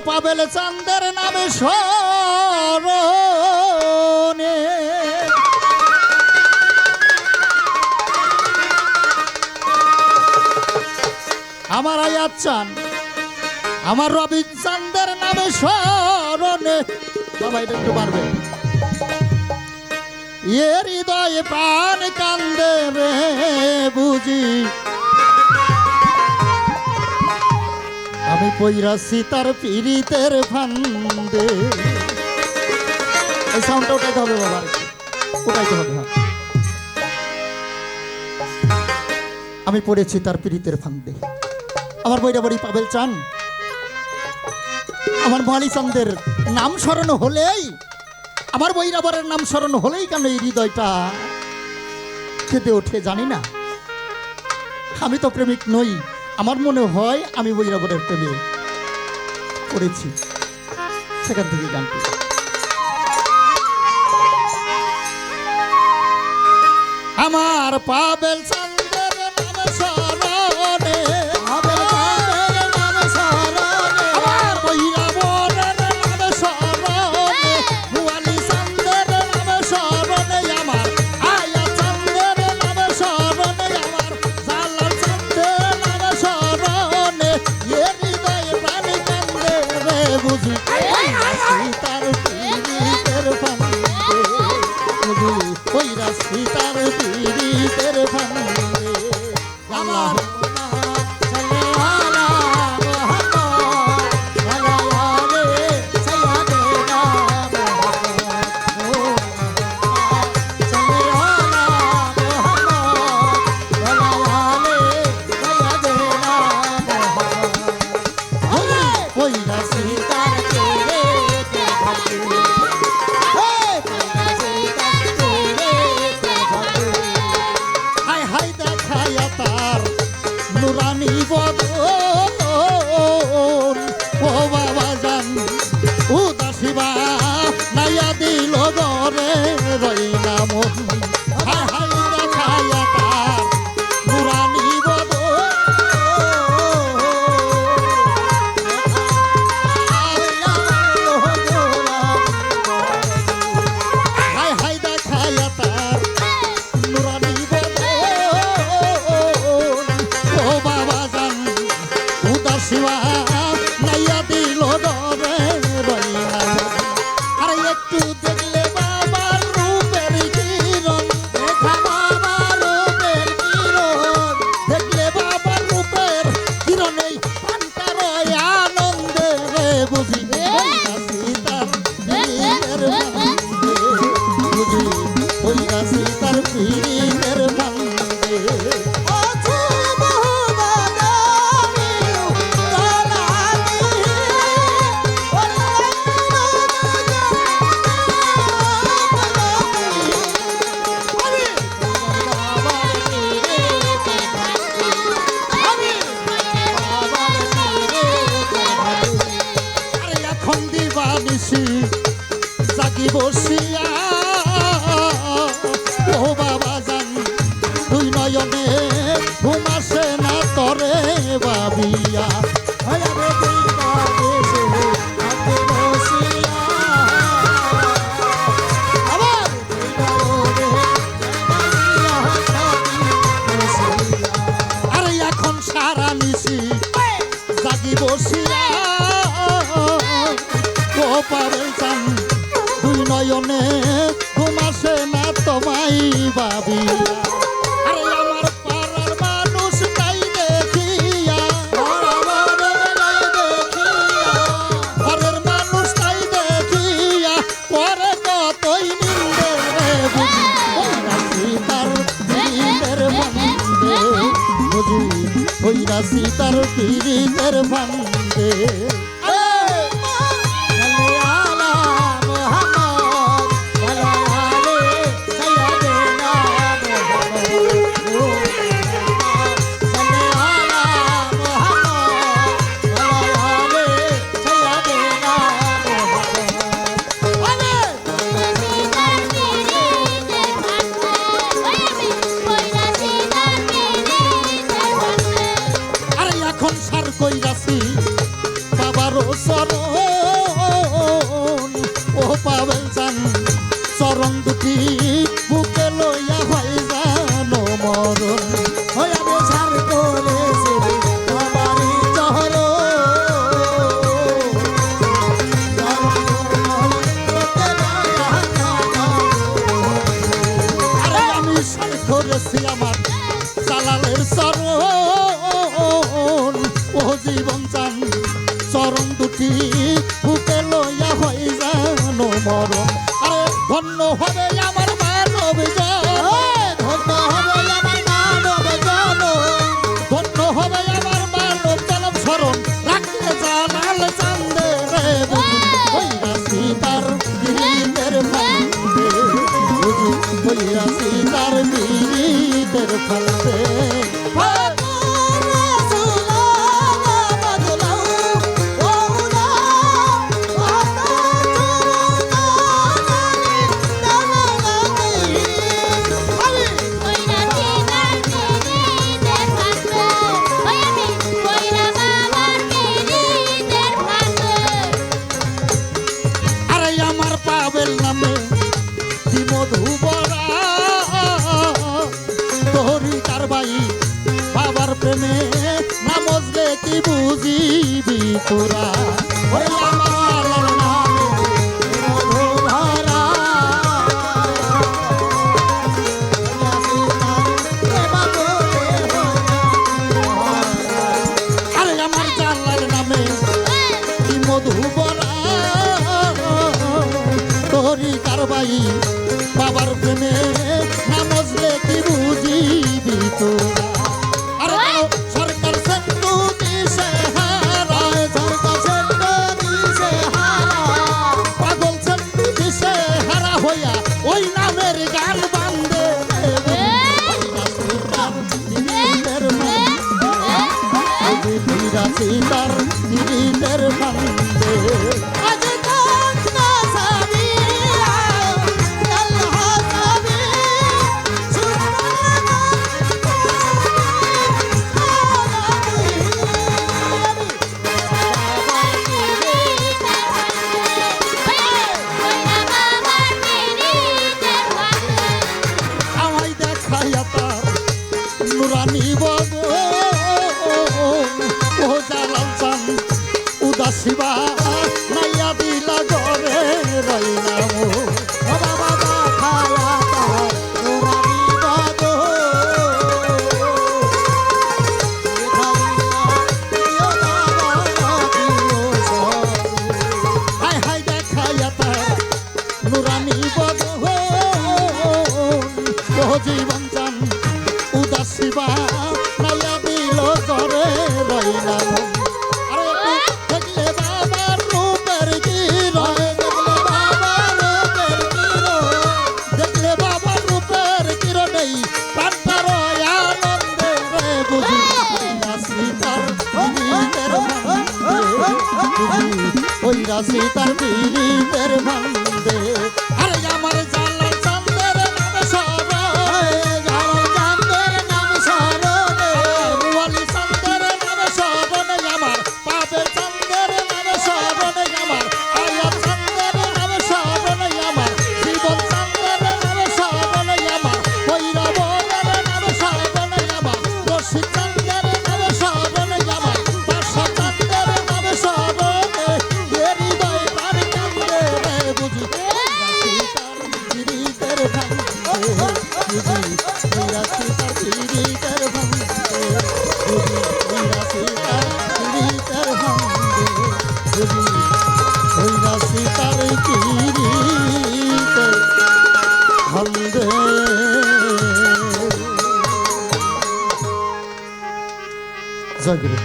পাবেল চাঁদের নামে স্মরণে আমার আয়াত চান আমার রবি চাঁদের নামে স্মরণে বাবা এটা একটু পারবে এ হৃদয়ে প্রাণ কান্দে রে বুঝি আমি পইরাছি তার পীড়িতের ফান্দে এই সাউন্ডটা উঠাইতে হবে বাবা উঠাইতে হবে হ্যাঁ আমি পড়েছি তার পীড়িতের ফান্দে আমার বইরা বড়ি পাবেল চান আমার মালি চাঁদের নাম স্মরণ হলেই আমার বৈরাবরের নাম স্মরণ হলেই কেন এই হৃদয়টা কেঁদে ওঠে জানি না আমি তো প্রেমিক নই আমার মনে হয় আমি বৈরাবরের প্রেমে পড়েছি সেখান থেকে গানটি আমার পাবেল চাঁদের নাম স্মরণে জাগি বসিয়া ও বাবা জান দুই নয়নে ঘুম আসে না তরে ভাবিয়া আরে এখন সারা নিশি জাগি বসিয়া ও পাবেল চান দুই নয়নে ঘুম আসে না তোমায় ভাবিয়া আরে আমার পাড়ার মানুষ তাই দেখিয়া ঘরের মানুষ তাই দেখিয়া পরে কতই নিন্দে তার পীড়িতের ফান্দে বুঝি হইরাছি তার পীড়িতের ফান্দে ফেলতে বাবার প্রেমে না মজলে কি বুঝিবি তোরা ওরে আমার নামে মধুভরা আরে আমার জালার নামে কি মধুভরা তোরি কারবাই বাবার প্রেমে না মজলে কি বুঝিবি তোরা সরকার সেতু দিশে হারায় সরকার সেতু দিশে হারায় পাগল সেতু দিশে হারা হইয়া ওই নামের গান বান্ধে সীতার দিদিদের বান্ধে উদাসিবা নাইয়া দিলা ঘরে রইলাম ও বাবা খায়া হাই হাই দেখায়া তার নুরানি বদন ও জীবন চান উদাসিবা নাইয়া দিল ঘরে রইলাম ওই রাশি তার পীড়িতের ভান্দে আরে আমার জালাল চাঁদের নাম সরণে আমার চাঁদের নাম সরণে মুয়ালি চাঁদের নাম সরণে আমার পাবে চাঁদের নাম সরণে আমার আয়া চাঁদের নাম সরণে আমার জীবন চাঁদের নাম সরণে আমার কইরা বলের নাম সরণে আমার রশি চাঁদের নাম সরণে আমার বাসা চাঁদের নাম সরণে জয় গুরু।